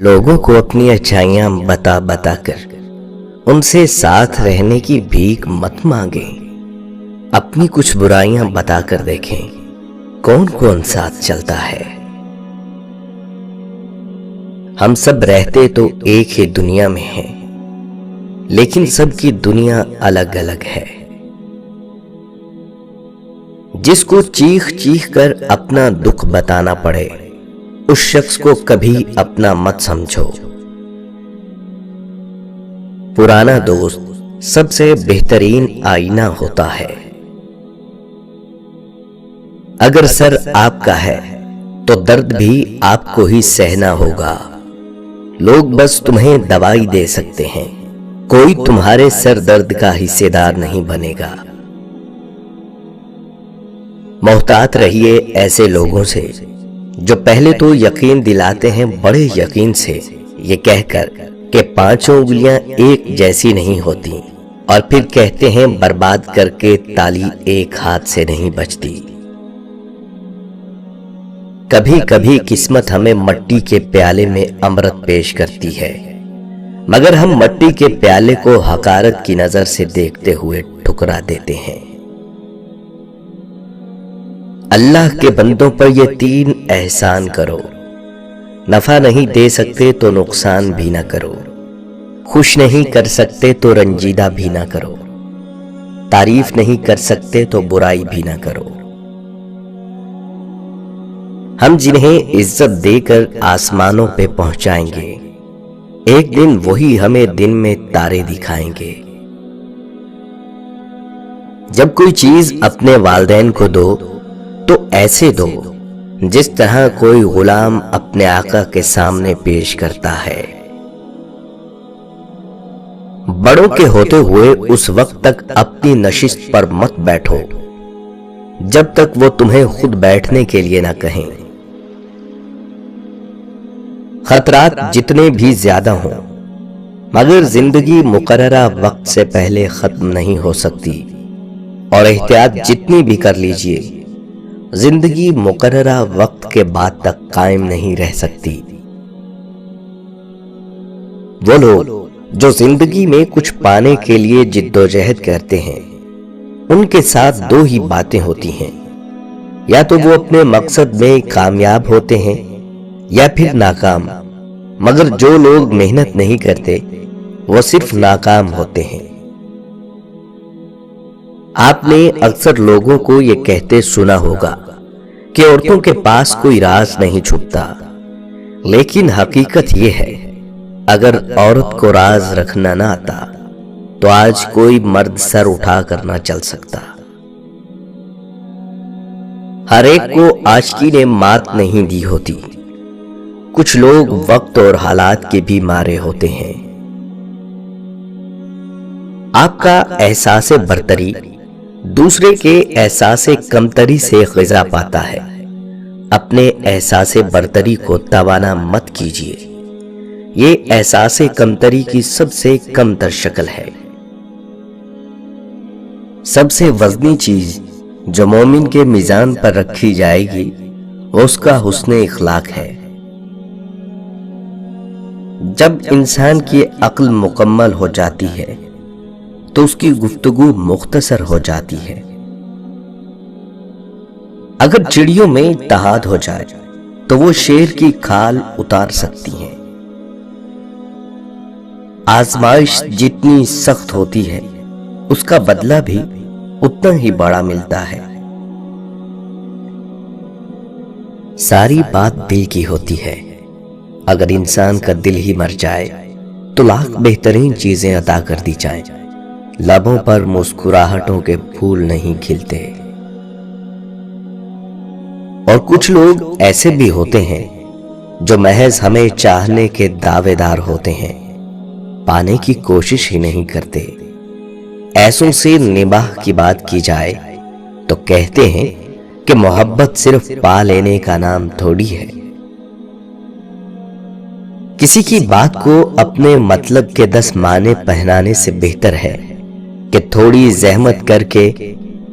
لوگوں کو اپنی اچھائیاں بتا بتا کر ان سے ساتھ رہنے کی بھیک مت مانگیں۔ اپنی کچھ برائیاں بتا کر دیکھیں کون کون ساتھ چلتا ہے۔ ہم سب رہتے تو ایک ہی دنیا میں ہیں، لیکن سب کی دنیا الگ الگ ہے۔ جس کو چیخ چیخ کر اپنا دکھ بتانا پڑے، اس شخص کو کبھی اپنا مت سمجھو۔ پرانا دوست سب سے بہترین آئینہ ہوتا ہے۔ اگر سر آپ کا ہے تو درد بھی آپ کو ہی سہنا ہوگا۔ لوگ بس تمہیں دوائی دے سکتے ہیں، کوئی تمہارے سر درد کا حصے دار نہیں بنے گا۔ محتاط رہیے ایسے لوگوں سے جو پہلے تو یقین دلاتے ہیں بڑے یقین سے، یہ کہہ کر کہ پانچوں انگلیاں ایک جیسی نہیں ہوتی، اور پھر کہتے ہیں برباد کر کے تالی ایک ہاتھ سے نہیں بجتی۔ کبھی کبھی قسمت ہمیں مٹی کے پیالے میں امرت پیش کرتی ہے، مگر ہم مٹی کے پیالے کو حقارت کی نظر سے دیکھتے ہوئے ٹھکرا دیتے ہیں۔ اللہ کے بندوں پر یہ تین احسان کرو: نفع نہیں دے سکتے تو نقصان بھی نہ کرو، خوش نہیں کر سکتے تو رنجیدہ بھی نہ کرو، تعریف نہیں کر سکتے تو برائی بھی نہ کرو۔ ہم جنہیں عزت دے کر آسمانوں پہ پہنچائیں گے، ایک دن وہی ہمیں دن میں تارے دکھائیں گے۔ جب کوئی چیز اپنے والدین کو دو تو ایسے دو جس طرح کوئی غلام اپنے آقا کے سامنے پیش کرتا ہے۔ بڑوں کے ہوتے ہوئے اس وقت تک اپنی نشست پر مت بیٹھو جب تک وہ تمہیں خود بیٹھنے کے لیے نہ کہیں۔ خطرات جتنے بھی زیادہ ہوں، مگر زندگی مقررہ وقت سے پہلے ختم نہیں ہو سکتی، اور احتیاط جتنی بھی کر لیجئے، زندگی مقررہ وقت کے بعد تک قائم نہیں رہ سکتی۔ وہ لوگ جو زندگی میں کچھ پانے کے لیے جدوجہد کرتے ہیں، ان کے ساتھ دو ہی باتیں ہوتی ہیں: یا تو وہ اپنے مقصد میں کامیاب ہوتے ہیں یا پھر ناکام، مگر جو لوگ محنت نہیں کرتے وہ صرف ناکام ہوتے ہیں۔ آپ نے اکثر لوگوں کو یہ کہتے سنا ہوگا کہ عورتوں کے پاس کوئی راز نہیں چھپتا، لیکن حقیقت یہ ہے، اگر عورت کو راز رکھنا نہ آتا تو آج کوئی مرد سر اٹھا کر نہ چل سکتا۔ ہر ایک کو عاشقی نے مات نہیں دی ہوتی، کچھ لوگ وقت اور حالات کے بھی مارے ہوتے ہیں۔ آپ کا احساس برتری دوسرے کے احساس کمتری سے غذا پاتا ہے۔ اپنے احساس برتری کو توانا مت کیجیے، یہ احساس کمتری کی سب سے کم تر شکل ہے۔ سب سے وزنی چیز جو مومن کے میزان پر رکھی جائے گی وہ اس کا حسن اخلاق ہے۔ جب انسان کی عقل مکمل ہو جاتی ہے تو اس کی گفتگو مختصر ہو جاتی ہے۔ اگر چڑیوں میں اتحاد ہو جائے تو وہ شیر کی کھال اتار سکتی ہیں۔ آزمائش جتنی سخت ہوتی ہے اس کا بدلہ بھی اتنا ہی بڑا ملتا ہے۔ ساری بات دل کی ہوتی ہے، اگر انسان کا دل ہی مر جائے تو لاکھ بہترین چیزیں عطا کر دی جائیں، لبوں پر مسکراہٹوں کے پھول نہیں کھلتے۔ اور کچھ لوگ ایسے بھی ہوتے ہیں جو محض ہمیں چاہنے کے دعوے دار ہوتے ہیں، پانے کی کوشش ہی نہیں کرتے۔ ایسوں سے نباہ کی بات کی جائے تو کہتے ہیں کہ محبت صرف پا لینے کا نام تھوڑی ہے۔ کسی کی بات کو اپنے مطلب کے 10 معنی پہنانے سے بہتر ہے کہ تھوڑی زحمت کر کے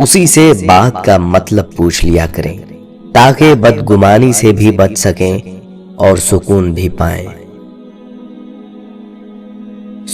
اسی سے بات کا مطلب پوچھ لیا کریں، تاکہ بدگمانی سے بھی بچ سکیں اور سکون بھی پائیں۔